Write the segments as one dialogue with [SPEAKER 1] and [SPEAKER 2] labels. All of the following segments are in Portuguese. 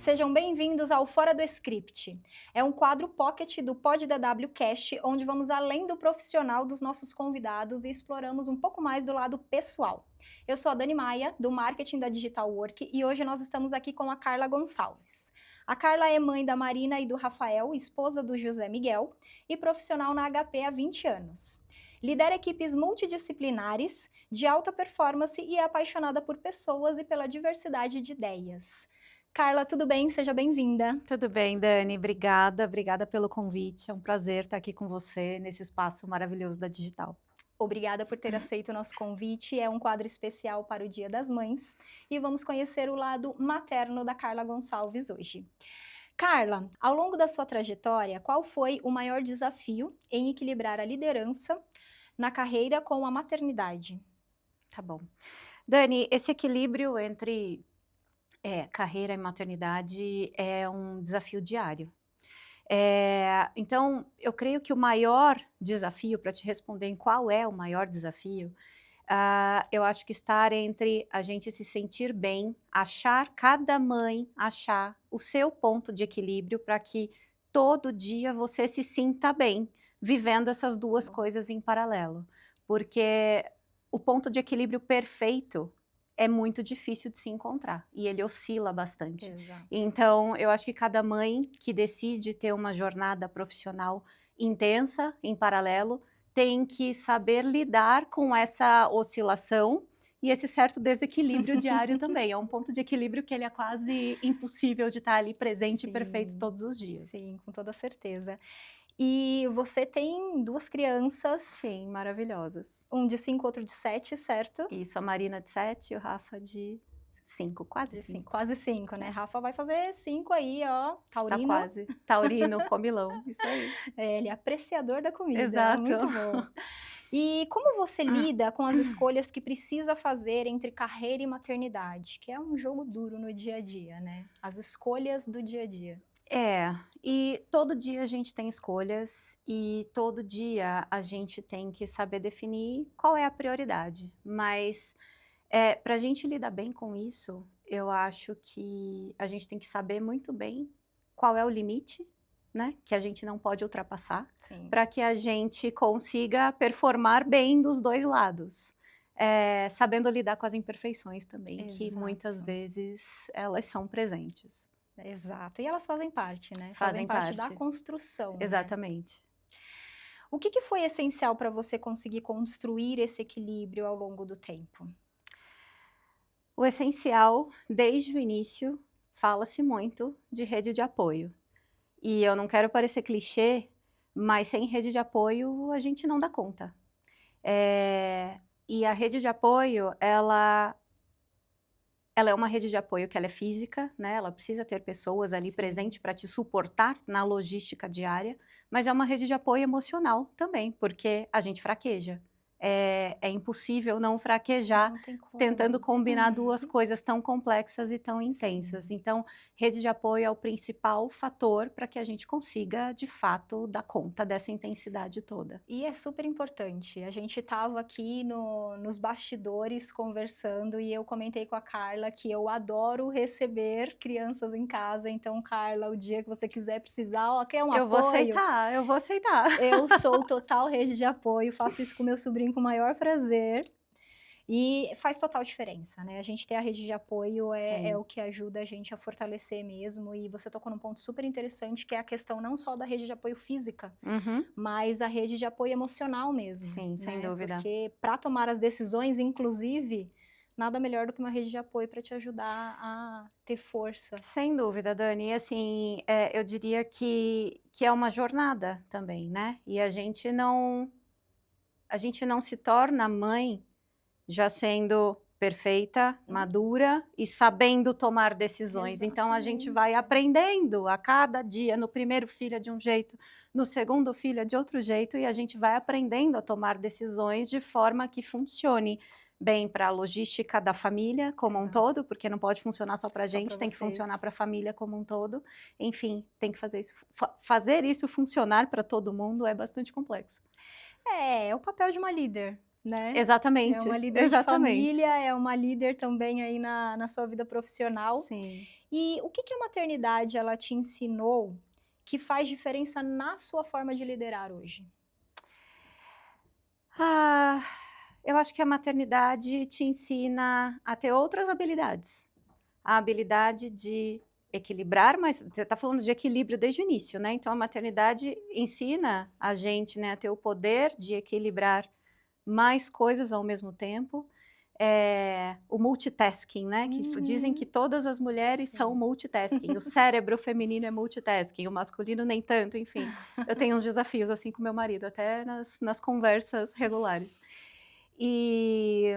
[SPEAKER 1] Sejam bem-vindos ao Fora do Script. É um quadro pocket do PodDW Cast, onde vamos além do profissional dos nossos convidados e exploramos um pouco mais do lado pessoal. Eu sou a Dani Maia, do marketing da Digital Work, e hoje nós estamos aqui com a Carla Gonçalves. A Carla é mãe da Marina e do Rafael, esposa do José Miguel, e profissional na HP há 20 anos. Lidera equipes multidisciplinares, de alta performance e é apaixonada por pessoas e pela diversidade de ideias. Carla, tudo bem? Seja bem-vinda.
[SPEAKER 2] Tudo bem, Dani, obrigada pelo convite, é um prazer estar aqui com você nesse espaço maravilhoso da Digital.
[SPEAKER 1] Obrigada por ter aceito o nosso convite, é um quadro especial para o Dia das Mães e vamos conhecer o lado materno da Carla Gonçalves hoje. Carla, ao longo da sua trajetória, qual foi o maior desafio em equilibrar a liderança na carreira com a maternidade?
[SPEAKER 2] Tá bom. Dani, esse equilíbrio entre carreira e maternidade é um desafio diário. Então, eu creio que o maior desafio, para te responder em qual é o maior desafio, eu acho que estar entre a gente se sentir bem, cada mãe achar o seu ponto de equilíbrio para que todo dia você se sinta bem, vivendo essas duas coisas em paralelo. Porque o ponto de equilíbrio perfeito é muito difícil de se encontrar e ele oscila bastante.
[SPEAKER 1] Exato.
[SPEAKER 2] Então, eu acho que cada mãe que decide ter uma jornada profissional intensa, em paralelo, tem que saber lidar com essa oscilação e esse certo desequilíbrio diário também. É um ponto de equilíbrio que ele é quase impossível de estar ali presente e perfeito todos os dias.
[SPEAKER 1] Sim, com toda certeza. E você tem duas crianças,
[SPEAKER 2] Sim, maravilhosas.
[SPEAKER 1] um de 5, outro de 7, certo?
[SPEAKER 2] Isso, a Marina de 7 e o Rafa de 5, quase 5.
[SPEAKER 1] Quase 5, né? Rafa vai fazer 5 aí, ó,
[SPEAKER 2] Tá
[SPEAKER 1] taurino.
[SPEAKER 2] quase. Taurino, comilão, isso aí.
[SPEAKER 1] Ele é apreciador da comida,
[SPEAKER 2] Exato.
[SPEAKER 1] muito bom. E como você lida com as escolhas que precisa fazer entre carreira e maternidade? Que é um jogo duro no dia a dia, né? As escolhas do dia a dia.
[SPEAKER 2] E todo dia a gente tem escolhas e todo dia a gente tem que saber definir qual é a prioridade. Mas para a gente lidar bem com isso, eu acho que a gente tem que saber muito bem qual é o limite, né, que a gente não pode ultrapassar,
[SPEAKER 1] Sim.
[SPEAKER 2] para que a gente consiga performar bem dos dois lados. Sabendo lidar com as imperfeições também, que muitas
[SPEAKER 1] Exato.
[SPEAKER 2] vezes elas são presentes.
[SPEAKER 1] Exato. E elas fazem parte, né?
[SPEAKER 2] Fazem
[SPEAKER 1] parte da
[SPEAKER 2] parte.
[SPEAKER 1] construção, né?
[SPEAKER 2] Exatamente.
[SPEAKER 1] O que foi essencial para você conseguir construir esse equilíbrio ao longo do tempo?
[SPEAKER 2] O essencial, desde o início, fala-se muito de rede de apoio. E eu não quero parecer clichê, mas sem rede de apoio a gente não dá conta. E a rede de apoio, ela é uma rede de apoio que ela é física, né? Ela precisa ter pessoas ali presentes para te suportar na logística diária, mas é uma rede de apoio emocional também, porque a gente fraqueja. É impossível não fraquejar
[SPEAKER 1] Não tem como.
[SPEAKER 2] tentando combinar duas coisas tão complexas e tão intensas. Então, rede de apoio é o principal fator para que a gente consiga, de fato, dar conta dessa intensidade toda.
[SPEAKER 1] E é super importante. A gente estava aqui nos bastidores conversando e eu comentei com a Carla que eu adoro receber crianças em casa. Então, Carla, o dia que você quiser precisar, ó, quer um
[SPEAKER 2] Eu vou
[SPEAKER 1] apoio?
[SPEAKER 2] aceitar, eu vou aceitar.
[SPEAKER 1] Eu sou total rede de apoio, faço isso com meu sobrinho com o maior prazer. E faz total diferença, né? A gente ter a rede de apoio é
[SPEAKER 2] Sim.
[SPEAKER 1] o que ajuda a gente a fortalecer mesmo. E você tocou num ponto super interessante, que é a questão não só da rede de apoio física,
[SPEAKER 2] Uhum.
[SPEAKER 1] mas a rede de apoio emocional mesmo.
[SPEAKER 2] Sim, sem
[SPEAKER 1] né?
[SPEAKER 2] dúvida.
[SPEAKER 1] Porque para tomar as decisões, inclusive, nada melhor do que uma rede de apoio para te ajudar a ter força.
[SPEAKER 2] Sem dúvida, Dani. E assim, eu diria que é uma jornada também, né? E a gente não se torna mãe já sendo perfeita, madura e sabendo tomar decisões. Então a gente vai aprendendo a cada dia. No primeiro filho é de um jeito, no segundo filho é de outro jeito, e a gente vai aprendendo a tomar decisões de forma que funcione bem para a logística da família como um todo, porque não pode funcionar só para a gente, tem que funcionar para a família como um todo. Enfim, tem que fazer isso funcionar para todo mundo é bastante complexo.
[SPEAKER 1] É o papel de uma líder. né?
[SPEAKER 2] Exatamente,
[SPEAKER 1] É uma líder de
[SPEAKER 2] exatamente.
[SPEAKER 1] família, é uma líder também aí na sua vida profissional.
[SPEAKER 2] Sim.
[SPEAKER 1] E o que que a maternidade ela te ensinou que faz diferença na sua forma de liderar hoje?
[SPEAKER 2] Ah, eu acho que a maternidade te ensina a ter outras habilidades. A habilidade de equilibrar, mas você está falando de equilíbrio desde o início, né? Então a maternidade ensina a gente, né, a ter o poder de equilibrar mais coisas ao mesmo tempo. O multitasking, né? Que dizem que
[SPEAKER 1] Uhum.
[SPEAKER 2] todas as mulheres são
[SPEAKER 1] Sim.
[SPEAKER 2] multitasking. O cérebro feminino é multitasking, o masculino nem tanto, enfim. Eu tenho uns desafios assim com meu marido, até nas conversas regulares. E,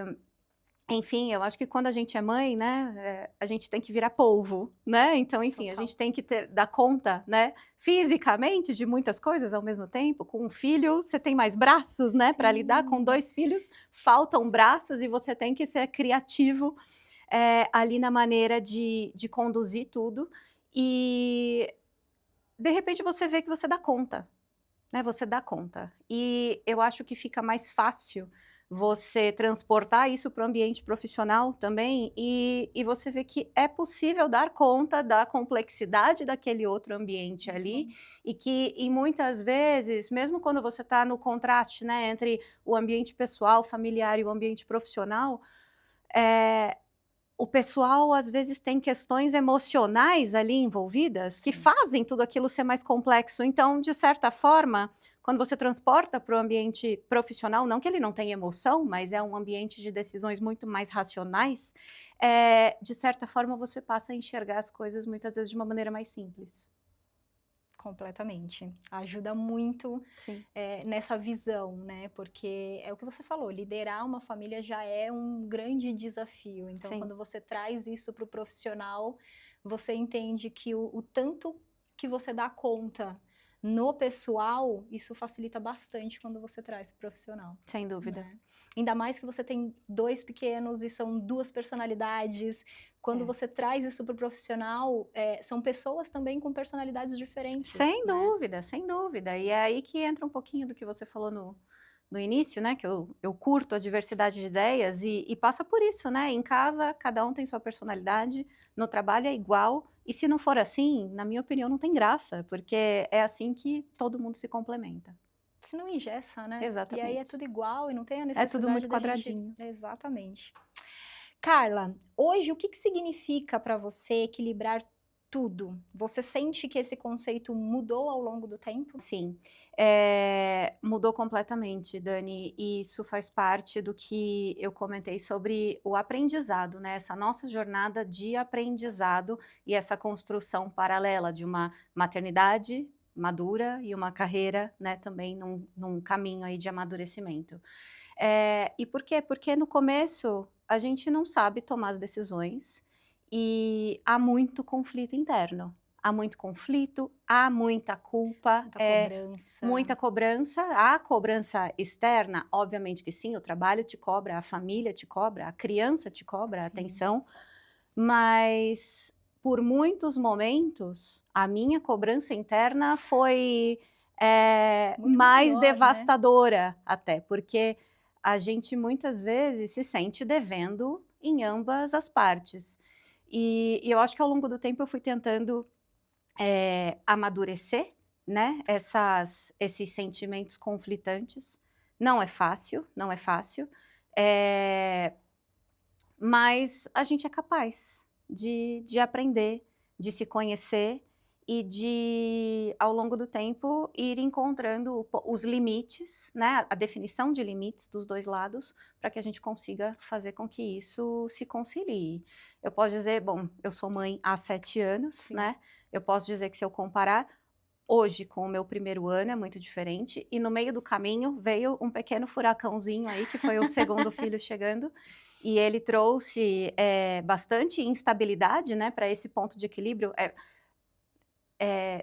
[SPEAKER 2] enfim, eu acho que quando a gente é mãe, né, a gente tem que virar polvo, né? Então, enfim, a
[SPEAKER 1] Total.
[SPEAKER 2] gente tem que dar conta, né, fisicamente de muitas coisas ao mesmo tempo. Com um filho, você tem mais braços, né, para lidar. Com
[SPEAKER 1] Sim.
[SPEAKER 2] 2 filhos, faltam braços e você tem que ser criativo ali na maneira de conduzir tudo. E, de repente, você vê que você dá conta, né? Você dá conta. E eu acho que fica mais fácil você transportar isso para o ambiente profissional também e você vê que é possível dar conta da complexidade daquele outro ambiente
[SPEAKER 1] Muito
[SPEAKER 2] ali
[SPEAKER 1] bom.
[SPEAKER 2] e que, e muitas vezes, mesmo quando você está no contraste, né, entre o ambiente pessoal, familiar e o ambiente profissional, é, o pessoal às vezes tem questões emocionais ali envolvidas que
[SPEAKER 1] Sim.
[SPEAKER 2] fazem tudo aquilo ser mais complexo. Então, de certa forma, quando você transporta para o ambiente profissional, não que ele não tenha emoção, mas é um ambiente de decisões muito mais racionais, de certa forma você passa a enxergar as coisas muitas vezes de uma maneira mais simples.
[SPEAKER 1] Completamente. Ajuda muito,
[SPEAKER 2] Sim,
[SPEAKER 1] nessa visão, né, porque é o que você falou, liderar uma família já é um grande desafio, então
[SPEAKER 2] sim,
[SPEAKER 1] quando você traz isso para o profissional, você entende que o tanto que você dá conta no pessoal, isso facilita bastante quando você traz para o profissional,
[SPEAKER 2] sem dúvida.
[SPEAKER 1] né. Ainda mais que você tem 2 pequenos e são 2 personalidades, quando
[SPEAKER 2] É.
[SPEAKER 1] você traz isso para o profissional, são pessoas também com personalidades diferentes,
[SPEAKER 2] Sem
[SPEAKER 1] né.
[SPEAKER 2] dúvida, sem dúvida. E é aí que entra um pouquinho do que você falou no início, né, que eu curto a diversidade de ideias e passa por isso, né, em casa cada um tem sua personalidade, no trabalho é igual, e se não for assim, na minha opinião, não tem graça, porque é assim que todo mundo se complementa.
[SPEAKER 1] Se não engessa, né. E aí é
[SPEAKER 2] Exatamente.
[SPEAKER 1] tudo igual e não tem a
[SPEAKER 2] É tudo muito
[SPEAKER 1] necessidade da gente
[SPEAKER 2] quadradinho.
[SPEAKER 1] exatamente. Carla, hoje o que que significa para você equilibrar tudo? Você sente que esse conceito mudou ao longo do tempo?
[SPEAKER 2] Sim, mudou completamente, Dani, e isso faz parte do que eu comentei sobre o aprendizado, né, essa nossa jornada de aprendizado e essa construção paralela de uma maternidade madura e uma carreira, né, também num caminho aí de amadurecimento. E por quê? Porque no começo a gente não sabe tomar as decisões e há muito conflito interno. Há muito conflito, há muita culpa,
[SPEAKER 1] Muita cobrança.
[SPEAKER 2] muita cobrança. Há cobrança externa, obviamente que sim, o trabalho te cobra, a família te cobra, a criança te cobra
[SPEAKER 1] Sim,
[SPEAKER 2] atenção, mas por muitos momentos a minha cobrança interna foi
[SPEAKER 1] muito
[SPEAKER 2] mais
[SPEAKER 1] maior, né.
[SPEAKER 2] devastadora até, porque a gente muitas vezes se sente devendo em ambas as partes. E eu acho que ao longo do tempo eu fui tentando amadurecer, né, esses sentimentos conflitantes. Não é fácil, não é fácil, eh, mas a gente é capaz de aprender, de se conhecer e de, ao longo do tempo, ir encontrando os limites, né, a definição de limites dos 2 lados, para que a gente consiga fazer com que isso se concilie. Eu posso dizer, bom, eu sou mãe há 7 anos,
[SPEAKER 1] Sim.
[SPEAKER 2] né, eu posso dizer que se eu comparar hoje com o meu primeiro ano é muito diferente, e no meio do caminho veio um pequeno furacãozinho aí, que foi o segundo filho chegando, e ele trouxe, bastante instabilidade, né, para esse ponto de equilíbrio.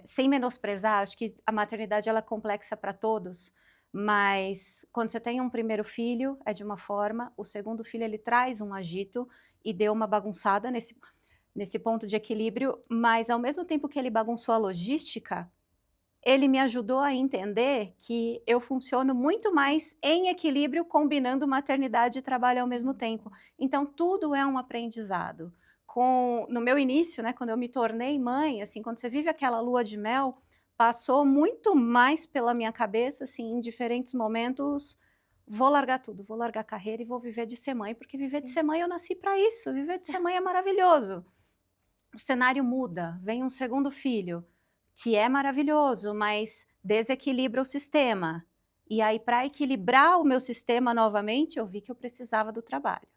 [SPEAKER 2] Sem menosprezar, acho que a maternidade ela é complexa para todos, mas quando você tem um primeiro filho é de uma forma, o segundo filho ele traz um agito e deu uma bagunçada nesse ponto de equilíbrio, mas ao mesmo tempo que ele bagunçou a logística, ele me ajudou a entender que eu funciono muito mais em equilíbrio, combinando maternidade e trabalho ao mesmo tempo. Então, tudo é um aprendizado. No meu início, né, quando eu me tornei mãe, assim, quando você vive aquela lua de mel, passou muito mais pela minha cabeça, assim, em diferentes momentos, vou largar tudo, vou largar a carreira e vou viver de ser mãe, porque viver de
[SPEAKER 1] Sim.
[SPEAKER 2] ser mãe eu nasci para isso, viver de ser mãe é maravilhoso. O cenário muda, vem um segundo filho, que é maravilhoso, mas desequilibra o sistema. E aí, para equilibrar o meu sistema novamente, eu vi que eu precisava do trabalho.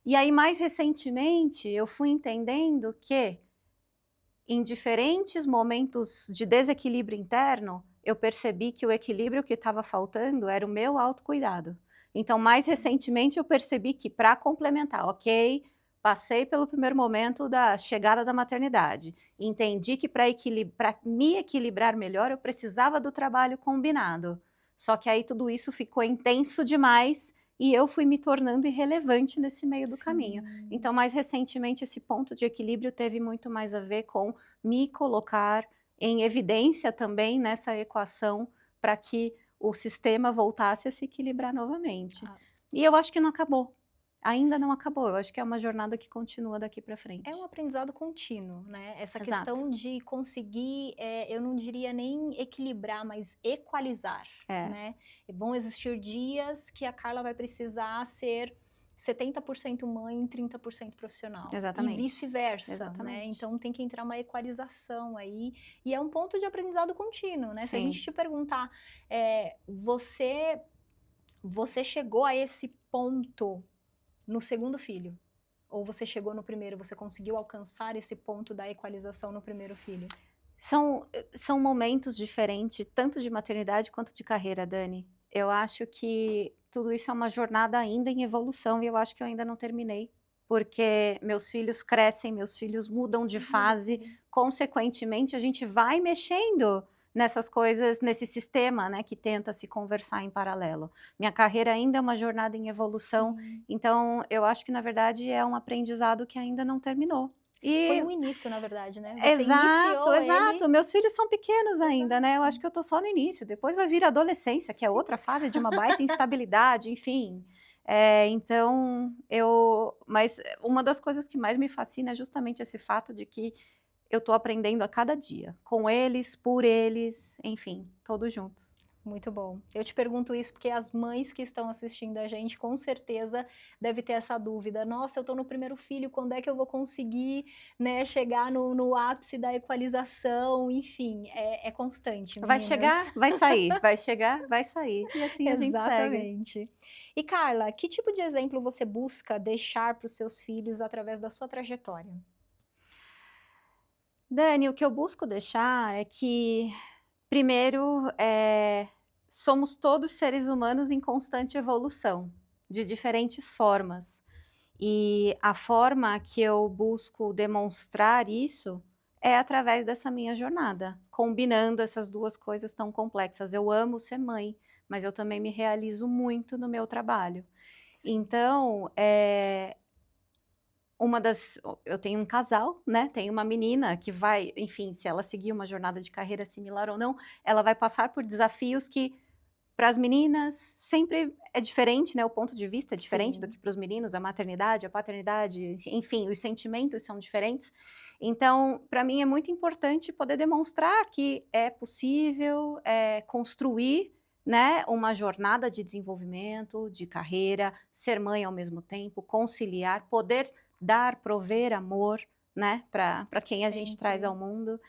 [SPEAKER 2] E aí, mais recentemente, eu fui entendendo que, em diferentes momentos de desequilíbrio interno, eu percebi que o equilíbrio que estava faltando era o meu autocuidado. Então, mais recentemente, eu percebi que, para complementar, ok, passei pelo primeiro momento da chegada da maternidade, entendi que para me equilibrar melhor, eu precisava do trabalho combinado. Só que aí tudo isso ficou intenso demais e eu fui me tornando irrelevante nesse meio do caminho.
[SPEAKER 1] Sim.
[SPEAKER 2] Então, mais recentemente, esse ponto de equilíbrio teve muito mais a ver com me colocar em evidência também nessa equação para que o sistema voltasse a se equilibrar novamente.
[SPEAKER 1] Ah.
[SPEAKER 2] E eu acho que não acabou. Ainda não acabou. Eu acho que é uma jornada que continua daqui para frente.
[SPEAKER 1] É um aprendizado contínuo, né? Essa
[SPEAKER 2] Exato.
[SPEAKER 1] questão de conseguir, eu não diria nem equilibrar, mas equalizar,
[SPEAKER 2] É.
[SPEAKER 1] né? E vão existir dias que a Carla vai precisar ser 70% mãe, 30% profissional.
[SPEAKER 2] Exatamente.
[SPEAKER 1] E vice-versa, né?
[SPEAKER 2] Exatamente.
[SPEAKER 1] Então tem que entrar uma equalização aí. E é um ponto de aprendizado contínuo, né? Se a
[SPEAKER 2] Sim.
[SPEAKER 1] gente te perguntar, você chegou a esse ponto no segundo filho? Ou você chegou no primeiro, você conseguiu alcançar esse ponto da equalização no primeiro filho?
[SPEAKER 2] São momentos diferentes, tanto de maternidade quanto de carreira, Dani. Eu acho que tudo isso é uma jornada ainda em evolução e eu acho que eu ainda não terminei. Porque meus filhos crescem, meus filhos mudam de fase, consequentemente a gente vai mexendo nessas coisas, nesse sistema, né, que tenta se conversar em paralelo. Minha carreira ainda é uma jornada em evolução,
[SPEAKER 1] Sim.
[SPEAKER 2] então eu acho que na verdade é um aprendizado que ainda não terminou.
[SPEAKER 1] Foi
[SPEAKER 2] E
[SPEAKER 1] um início, na verdade, né? Você
[SPEAKER 2] exato,
[SPEAKER 1] iniciou
[SPEAKER 2] exato.
[SPEAKER 1] ele.
[SPEAKER 2] Meus filhos são pequenos ainda, né, eu acho que eu tô só no início, depois vai vir a adolescência, que é outra fase de uma baita instabilidade, enfim. Então mas uma das coisas que mais me fascina é justamente esse fato de que eu tô aprendendo a cada dia, com eles, por eles, enfim, todos juntos.
[SPEAKER 1] Muito bom. Eu te pergunto isso porque as mães que estão assistindo a gente, com certeza, devem ter essa dúvida. Nossa, eu tô no primeiro filho, quando é que eu vou conseguir, né, chegar no ápice da equalização? Enfim, é constante,
[SPEAKER 2] Vai
[SPEAKER 1] meninas.
[SPEAKER 2] chegar, vai sair, vai chegar, vai sair, e assim a gente segue.
[SPEAKER 1] Exatamente. E Carla, que tipo de exemplo você busca deixar para os seus filhos através da sua trajetória?
[SPEAKER 2] Dani, o que eu busco deixar é que, primeiro, somos todos seres humanos em constante evolução, de diferentes formas. E a forma que eu busco demonstrar isso é através dessa minha jornada, combinando essas duas coisas tão complexas. Eu amo ser mãe, mas eu também me realizo muito no meu trabalho. Então, eu tenho um casal, né, tenho uma menina que vai, enfim, se ela seguir uma jornada de carreira similar ou não, ela vai passar por desafios que, para as meninas, sempre é diferente, né, o ponto de vista é diferente do
[SPEAKER 1] Sim.
[SPEAKER 2] que para os meninos, a maternidade, a paternidade, enfim, os sentimentos são diferentes. Então, para mim é muito importante poder demonstrar que é possível, construir, né, uma jornada de desenvolvimento, de carreira, ser mãe ao mesmo tempo, conciliar, poder dar, prover amor, né, para quem a gente traz
[SPEAKER 1] Sempre.
[SPEAKER 2] ao mundo.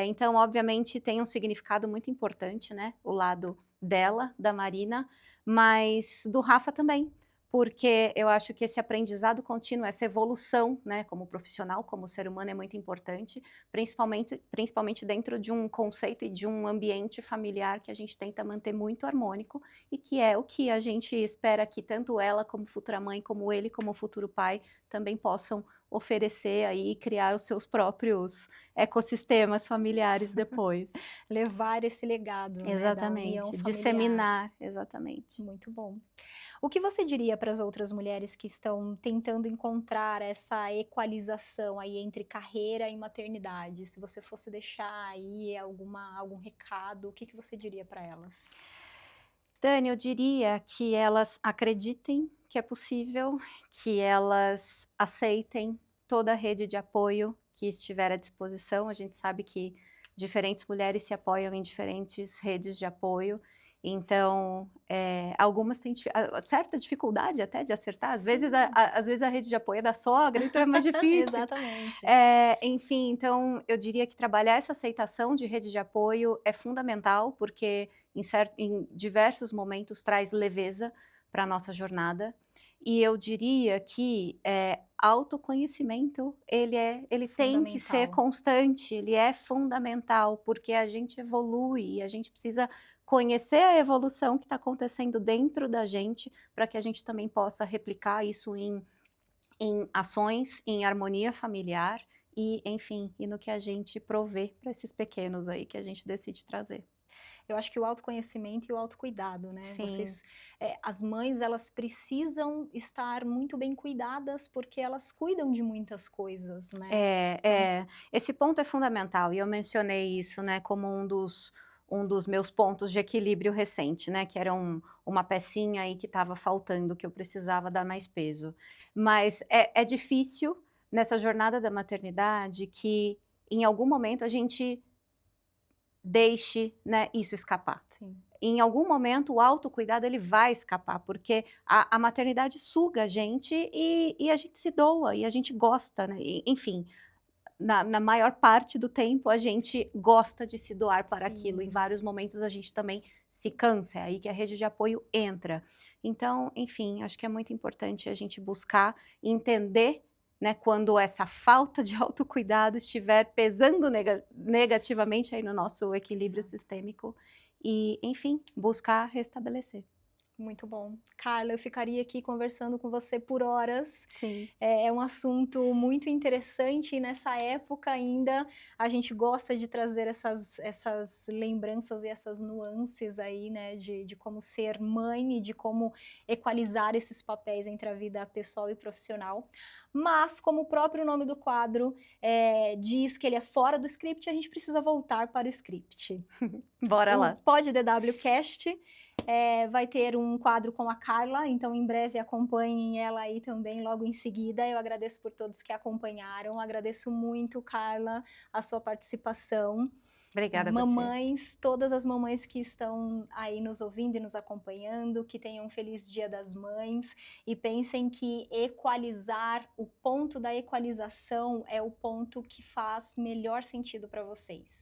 [SPEAKER 2] Então, obviamente, tem um significado muito importante, né, o lado dela, da Marina, mas do Rafa também, porque eu acho que esse aprendizado contínuo, essa evolução, né, como profissional, como ser humano, é muito importante, principalmente dentro de um conceito e de um ambiente familiar que a gente tenta manter muito harmônico e que é o que a gente espera que tanto ela como futura mãe, como ele como futuro pai, também possam oferecer aí, criar os seus próprios ecossistemas familiares depois.
[SPEAKER 1] Levar esse legado, né, da união
[SPEAKER 2] Exatamente,
[SPEAKER 1] familiar.
[SPEAKER 2] disseminar, exatamente.
[SPEAKER 1] Muito bom. O que você diria para as outras mulheres que estão tentando encontrar essa equalização aí entre carreira e maternidade? Se você fosse deixar aí algum recado, o que você diria para elas?
[SPEAKER 2] Dani, eu diria que elas acreditem que é possível, que elas aceitem toda a rede de apoio que estiver à disposição. A gente sabe que diferentes mulheres se apoiam em diferentes redes de apoio, então algumas têm certa dificuldade até de acertar. Às vezes
[SPEAKER 1] Sim.
[SPEAKER 2] às vezes a rede de apoio é da sogra, então é mais difícil.
[SPEAKER 1] Exatamente.
[SPEAKER 2] Enfim, então eu diria que trabalhar essa aceitação de rede de apoio é fundamental, porque em diversos momentos traz leveza para a nossa jornada. E eu diria que autoconhecimento, ele tem que ser
[SPEAKER 1] Fundamental.
[SPEAKER 2] constante, ele é fundamental, porque a gente evolui e a gente precisa conhecer a evolução que está acontecendo dentro da gente, para que a gente também possa replicar isso em ações, em harmonia familiar e, enfim, e no que a gente provê para esses pequenos aí que a gente decide trazer.
[SPEAKER 1] Eu acho que o autoconhecimento e o autocuidado, né?
[SPEAKER 2] Sim.
[SPEAKER 1] As mães, elas precisam estar muito bem cuidadas porque elas cuidam de muitas coisas, né?
[SPEAKER 2] Esse ponto é fundamental e eu mencionei isso, né, como um dos meus pontos de equilíbrio recente, né, que era uma pecinha aí que estava faltando, que eu precisava dar mais peso. Mas é difícil nessa jornada da maternidade que em algum momento a gente deixe, né, isso escapar.
[SPEAKER 1] Sim.
[SPEAKER 2] Em algum momento o autocuidado ele vai escapar, porque a maternidade suga a gente e a gente se doa, e a gente gosta, né, enfim, na maior parte do tempo a gente gosta de se doar para aquilo, em
[SPEAKER 1] Sim.
[SPEAKER 2] vários momentos a gente também se cansa, é aí que a rede de apoio entra. Então, enfim, acho que é muito importante a gente buscar entender, né, quando essa falta de autocuidado estiver pesando negativamente aí no nosso equilíbrio
[SPEAKER 1] Exato.
[SPEAKER 2] sistêmico e, enfim, buscar restabelecer.
[SPEAKER 1] Muito bom. Carla, eu ficaria aqui conversando com você por horas.
[SPEAKER 2] Sim.
[SPEAKER 1] É um assunto muito interessante e nessa época ainda a gente gosta de trazer essas lembranças e essas nuances aí, né, de como ser mãe e de como equalizar esses papéis entre a vida pessoal e profissional. Mas, como o próprio nome do quadro diz que ele é fora do script, a gente precisa voltar para o script.
[SPEAKER 2] Bora
[SPEAKER 1] O
[SPEAKER 2] lá.
[SPEAKER 1] Pod DWCast vai ter um quadro com a Carla, então em breve acompanhem ela aí também logo em seguida. Eu agradeço por todos que acompanharam, agradeço muito, Carla, a sua participação.
[SPEAKER 2] Obrigada a você.
[SPEAKER 1] Mamães, todas as mamães que estão aí nos ouvindo e nos acompanhando, que tenham um feliz Dia das Mães e pensem que equalizar, o ponto da equalização é o ponto que faz melhor sentido para vocês.